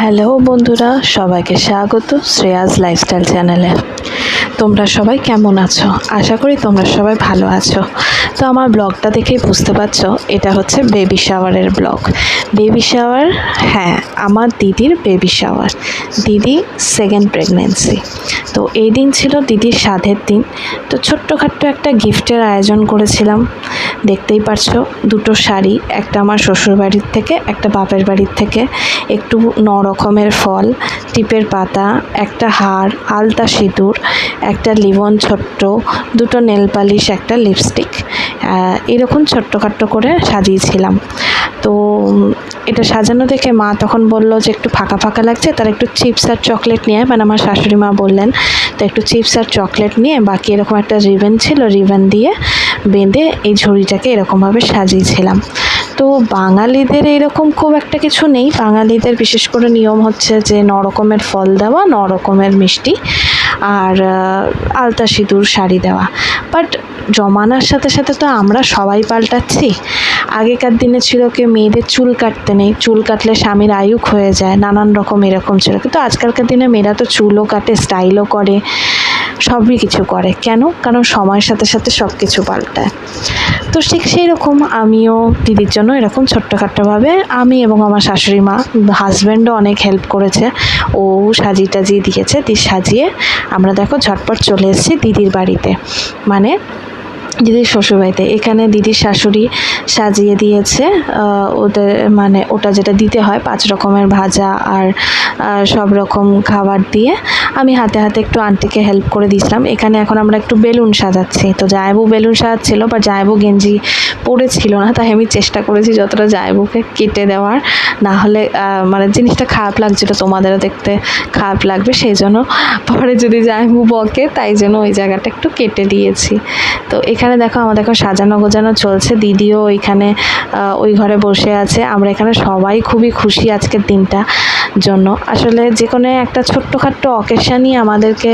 Hello বন্ধুরা, সবাইকে স্বাগত শ্রেয়াস লাইফস্টাইল চ্যানেলে। তোমরা সবাই কেমন আছো? আশা করি তোমরা সবাই ভালো আছো। তো আমার ব্লগটা দেখেই বুঝতে পারছো এটা হচ্ছে বেবি শাওয়ারের ব্লগ। বেবি শাওয়ার, হ্যাঁ, আমার দিদির বেবি শাওয়ার। দিদি সেকেন্ড প্রেগনেন্সি। তো এই দিন ছিল দিদির সাধের দিন। তো ছোট্টখাট্ট একটা গিফটের আয়োজন করেছিলাম। দেখতেই পারছো, দুটো শাড়ি, একটা আমার শ্বশুরবাড়ির থেকে, একটা বাপের বাড়ির থেকে, একটু 9 রকমের ফল, টিপের পাতা, একটা হার, আলতা সিঁদুর, একটা লিবন ছোট্ট, দুটো নেল পালিশ, একটা লিপস্টিক, এরকম ছোট্টখাট্ট করে সাজিয়েছিলাম। তো এটা সাজানো দেখে মা তখন বলল যে একটু ফাঁকা ফাঁকা লাগছে, তার একটু চিপস আর চকলেট নিয়ে, মানে আমার শাশুড়ি মা বললেন, তো একটু চিপস আর চকলেট নিয়ে, বাকি এরকম একটা রিবন ছিল, রিবন দিয়ে বেঁধে এই ঝুড়িটাকে এরকমভাবে সাজিয়েছিলাম। তো বাঙালিদের এরকম খুব একটা কিছু নেই। বাঙালিদের বিশেষ করে নিয়ম হচ্ছে যে 9 রকমের ফল দেওয়া, 9 রকমের মিষ্টি, আর আলতা সিঁদুর, শাড়ি দেওয়া। বাট জমানার সাথে সাথে তো আমরা সবাই পাল্টাচ্ছি। আগেকার দিনে ছিল কি মেয়েদের চুল কাটতে নেই, চুল কাটলে স্বামীর আয়ুক হয়ে যায়, নানান রকম এরকম ছিল। কিন্তু আজকালকার দিনে মেয়েরা তো চুলও কাটে, স্টাইলও করে, সবই কিছু করে। কেন? কারণ সময়ের সাথে সাথে সব কিছু পাল্টায়। তো ঠিক সেই রকম আমিও দিদির জন্য এরকম ছোট্টখাট্টভাবে, আমি এবং আমার শাশুড়ি মা, হাজব্যান্ডও অনেক হেল্প করেছে, ও সাজিয়ে টাজিয়ে দিয়েছে। সাজিয়ে আমরা দেখো ঝটপট চলে এসেছি দিদির বাড়িতে, মানে দিদির শ্বশুরবাড়িতে। এখানে দিদির শাশুড়ি সাজিয়ে দিয়েছে ওদের, মানে ওটা যেটা দিতে হয় 5 রকমের ভাজা আর সব রকম খাবার দিয়ে। আমি হাতে হাতে একটু আন্টিকে হেল্প করে দিয়েছিলাম। এখানে এখন আমরা একটু বেলুন সাজাচ্ছি। তো জায়বু বেলুন সাজাচ্ছিল, বা জায়বু গেঞ্জি পরেছিল না, তাই আমি চেষ্টা করেছি যতটা জায়বুকে কেটে দেওয়ার, না হলে মানে জিনিসটা খারাপ লাগছিল, তোমাদেরও দেখতে খারাপ লাগবে, সেই জন্য পরে যদি জায়বু বকে, তাই জন্য ওই জায়গাটা একটু কেটে দিয়েছি। তো এখানে দেখো আমাদের এখন সাজানো গোজানো চলছে। দিদিও ওইখানে ওই ঘরে বসে আছে। আমরা এখানে সবাই খুবই খুশি আজকের দিনটা জন্য। আসলে যে কোনো একটা ছোট্টখাট্ট অকেশনই আমাদেরকে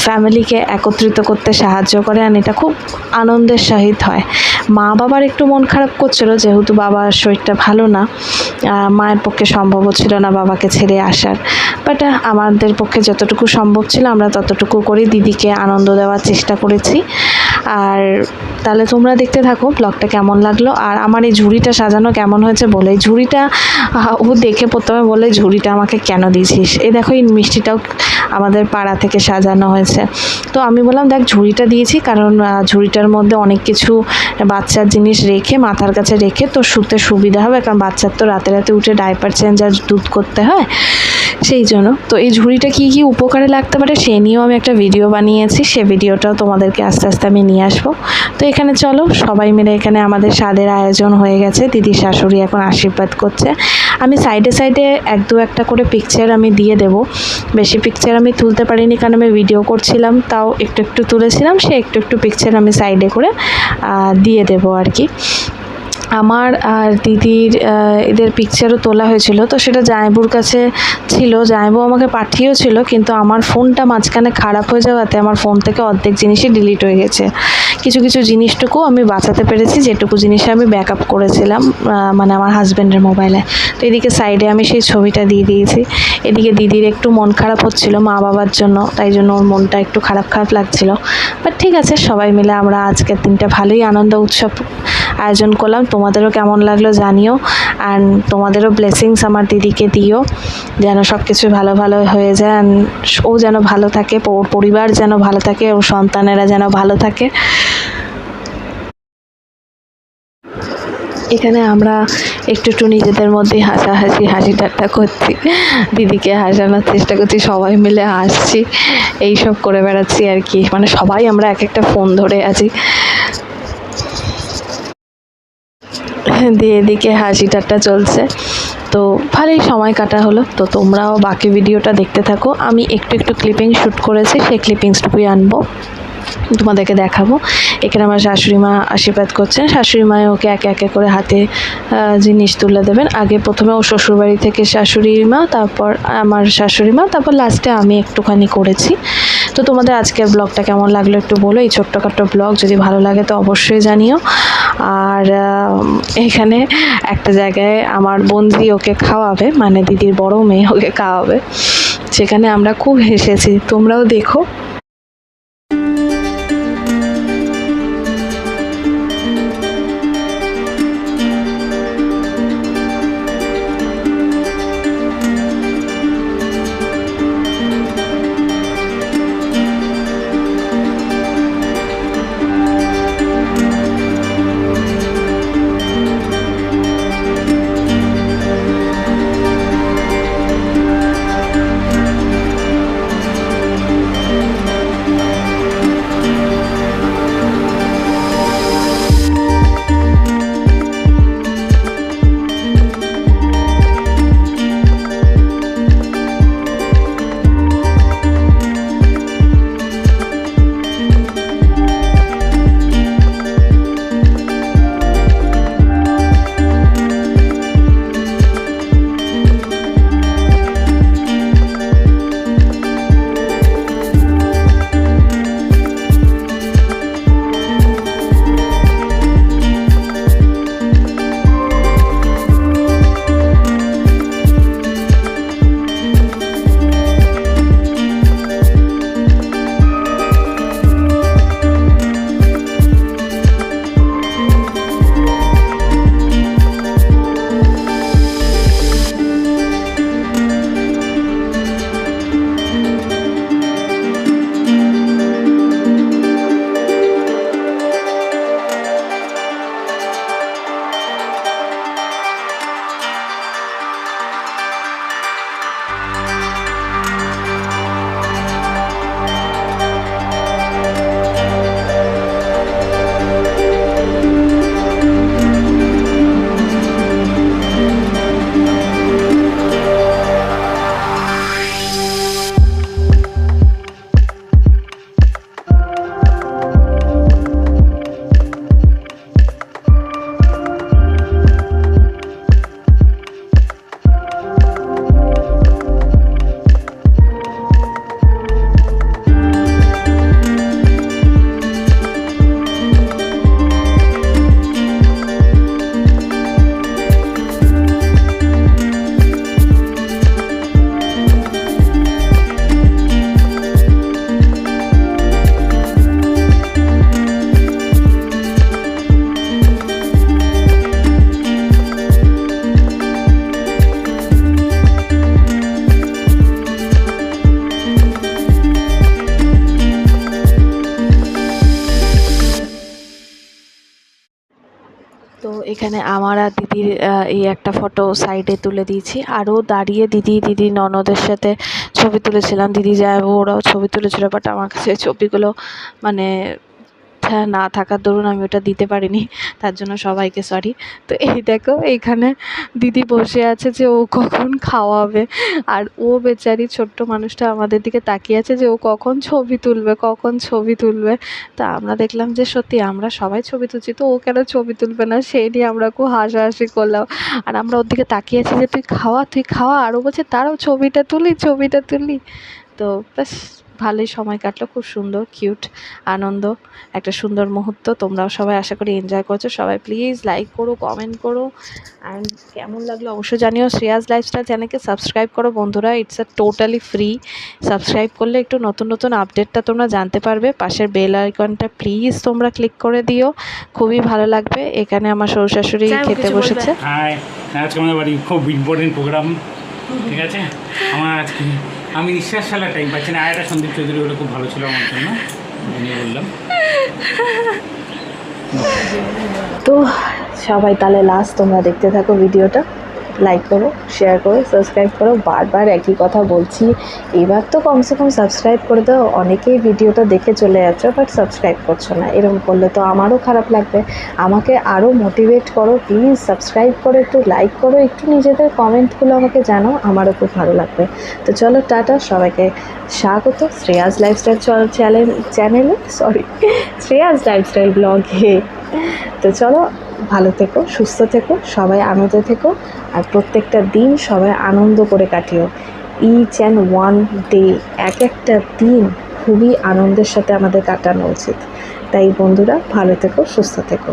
ফ্যামিলিকে একত্রিত করতে সাহায্য করে, আর এটা খুব আনন্দের সহিত হয়। মা বাবার একটু মন খারাপ করছিল, যেহেতু বাবার শরীরটা ভালো না, মায়ের পক্ষে সম্ভব হচ্ছিল না বাবাকে ছেড়ে আসার। বাট আমাদের পক্ষে যতটুকু সম্ভব ছিল আমরা ততটুকু করে দিদিকে আনন্দ দেওয়ার চেষ্টা করেছি। আর তাহলে তোমরা দেখতে থাকো ব্লগটা কেমন লাগলো, আর আমার এই ঝুড়িটা সাজানো কেমন হয়েছে বলে। এই ঝুড়িটা ও দেখে প্রথমে বলে, ঝুড়িটা আমাকে কেন দিয়েছিস? এই দেখো, এই মিষ্টিটাও আমাদের পাড়া থেকে সাজানো হয়েছে। তো আমি বললাম, দেখ, ঝুড়িটা দিয়েছি কারণ ঝুড়িটার মধ্যে অনেক কিছু বাচ্চার জিনিস রেখে, মাথার কাছে রেখে তো শুতে সুবিধা হবে, কারণ বাচ্চার তো রাতে রাতে উঠে ডাইপার চেঞ্জ আর দুধ করতে হয়, সেই জন্য। তো এই ঝুড়িটা কী কী উপকারে লাগতে পারে সে নিয়েও আমি একটা ভিডিও বানিয়েছি, সে ভিডিওটাও তোমাদেরকে আস্তে আস্তে আমি নিয়ে আসবো। তো এখানে চলো সবাই মিলে, এখানে আমাদের স্বাদের আয়োজন হয়ে গেছে। দিদির শাশুড়ি এখন আশীর্বাদ করছে। আমি সাইডে সাইডে একটা করে পিকচার আমি দিয়ে দেব। বেশি পিকচার আমি তুলতে পারিনি কারণ আমি ভিডিও করছিলাম, তাও একটু একটু তুলেছিলাম, সে একটু পিকচার আমি সাইডে করে দিয়ে দেবো আর কি। আমার আর দিদির এদের পিকচারও তোলা হয়েছিল, তো সেটা জায়বুর কাছে ছিল, জায়বু আমাকে পাঠিয়েও ছিল, কিন্তু আমার ফোনটা মাঝখানে খারাপ হয়ে যাওয়াতে আমার ফোন থেকে অর্ধেক জিনিসই ডিলিট হয়ে গেছে। কিছু কিছু জিনিসটুকু আমি বাঁচাতে পেরেছি, যেটুকু জিনিসে আমি ব্যাকআপ করেছিলাম, মানে আমার হাজব্যান্ডের মোবাইলে। তো এদিকে সাইডে আমি সেই ছবিটা দিয়ে দিয়েছি। এদিকে দিদির একটু মন খারাপ হচ্ছিল মা বাবার জন্য, তাই জন্য ওর মনটা একটু খারাপ খারাপ লাগছিল। বাট ঠিক আছে, সবাই মিলে আমরা আজকের দিনটা ভালোই আনন্দ উৎসব আয়োজন করলাম। তোমাদেরও কেমন লাগলো জানিও, আর তোমাদেরও ব্লেসিংস আমার দিদিকে দিও, যেন সব কিছু ভালো ভালো হয়ে যায়, ও যেন ভালো থাকে, ওর পরিবার যেন ভালো থাকে, ওর সন্তানেরা যেন ভালো থাকে। এখানে আমরা একটু নিজেদের মধ্যেই হাসি ঠাট্টা করছি, দিদিকে হাসানোর চেষ্টা করছি, সবাই মিলে হাসছি, এইসব করে বেড়াচ্ছি আর কি। মানে সবাই আমরা এক একটা ফোন ধরে আছি, দিয়ে এদিকে হাসি ঠাট্টা চলছে। তো ভালোই সময় কাটা হলো। তো তোমরাও বাকি ভিডিওটা দেখতে থাকো। আমি একটু ক্লিপিং শ্যুট করেছি, সেই ক্লিপিংসটুকুই আনবো। তোমাদেরকে দেখাবো। এখানে আমার শাশুড়ি মা আশীর্বাদ করছেন, শাশুড়ি মা ওকে একে একে করে হাতে জিনিস তুলে দেবেন। আগে প্রথমে ও শ্বশুরবাড়ি থেকে শাশুড়ি মা, তারপর আমার শাশুড়ি মা, তারপর লাস্টে আমি একটুখানি করেছি। তো তোমাদের আজকের ব্লগটা কেমন লাগলো একটু বলো। এই ছোট্টখাট্টো ব্লগ যদি ভালো লাগে তো অবশ্যই জানিও। আর এখানে একটা জায়গায় আমার বোনজি ওকে খাওয়াবে, মানে দিদির বড় মেয়ে ওকে খাওয়াবে, সেখানে আমরা খুব হেসেছি, তোমরাও দেখো। তো এখানে আমার আর দিদির এই একটা ফটো সাইডে তুলে দিয়েছি, আরও দাঁড়িয়ে দিদি ননদের সাথে ছবি তুলেছিলাম, দিদি যায় ওরাও ছবি তুলেছিল, বাট আমার কাছে ছবিগুলো মানে না থাকার দরুন আমি ওটা দিতে পারিনি, তার জন্য সবাইকে সরি। তো এই দেখো এইখানে দিদি বসে আছে যে ও কখন খাওয়াবে, আর ও বেচারি ছোট্ট মানুষটা আমাদের দিকে তাকিয়ে আছে যে ও কখন ছবি তুলবে। তা আমরা দেখলাম যে সত্যি আমরা সবাই ছবি তুলছি, তো ও কেন ছবি তুলবে না, সেই নিয়ে আমরা খুব হাসাহাসি করলাম। আর আমরা ওর দিকে তাকিয়ে আছি যে তুই খাওয়া, আর ও বলছে তারাও ছবিটা তুলি। তো ব্যাস ভালোই সময় কাটলো, খুব সুন্দর কিউট আনন্দ একটা সুন্দর মুহূর্ত। তোমরাও সবাই আশা করি এনজয় করছো। সবাই প্লিজ লাইক করো, কমেন্ট করো, অ্যান্ড কেমন লাগলো অবশ্যই জানিও। শ্রেয়াস লাইফস্টাইল চ্যানেলকে সাবস্ক্রাইব করো বন্ধুরা, ইটস টোটালি ফ্রি। সাবস্ক্রাইব করলে একটু নতুন আপডেটটা তোমরা জানতে পারবে। পাশের বেল আইকনটা প্লিজ তোমরা ক্লিক করে দিও, খুবই ভালো লাগবে। এখানে আমার শ্বশুর শাশুড়ি খেতে বসেছে। আজকে আমাদের বাড়ি খুব ইম্পর্টেন্ট প্রোগ্রাম, ঠিক আছে। আমি নিঃশ্বাস ফেলার টাইম পাচ্ছি না। আয়টা সন্দীপ চৌধুরী হলে খুব ভালো ছিল আমার জন্য, বললাম। তো সবাই তাহলে লাস্ট তোমরা দেখতে থাকো ভিডিওটা। লাইক করো, শেয়ার করো, সাবস্ক্রাইব করো। বারবার একই কথা বলছি, এবার তো কমসে কম সাবস্ক্রাইব করে দাও। অনেকেই ভিডিওটা দেখে চলে যাচ্ছ বাট সাবস্ক্রাইব করছো না, এরকম করলে তো আমারও খারাপ লাগবে। আমাকে আরও মোটিভেট করো প্লিজ, সাবস্ক্রাইব করো, একটু লাইক করো, একটু নিজেদের কমেন্টগুলো আমাকে জানাও, আমারও খুব ভালো লাগবে। তো চলো টাটা, সবাইকে স্বাগত শ্রেয়াস লাইফস্টাইল চ্যানেলে, শ্রেয়াস লাইফস্টাইল ব্লগে। তো চলো, ভালো থেকো, সুস্থ থেকো, সবাই আনন্দ থেকো, আর প্রত্যেকটা দিন সবাই আনন্দ করে কাটিও। ইচ অ্যান্ড ওয়ান ডে, এক একটা দিন খুবই আনন্দের সাথে আমাদের কাটানো উচিত। তাই বন্ধুরা, ভালো থেকো, সুস্থ থেকো।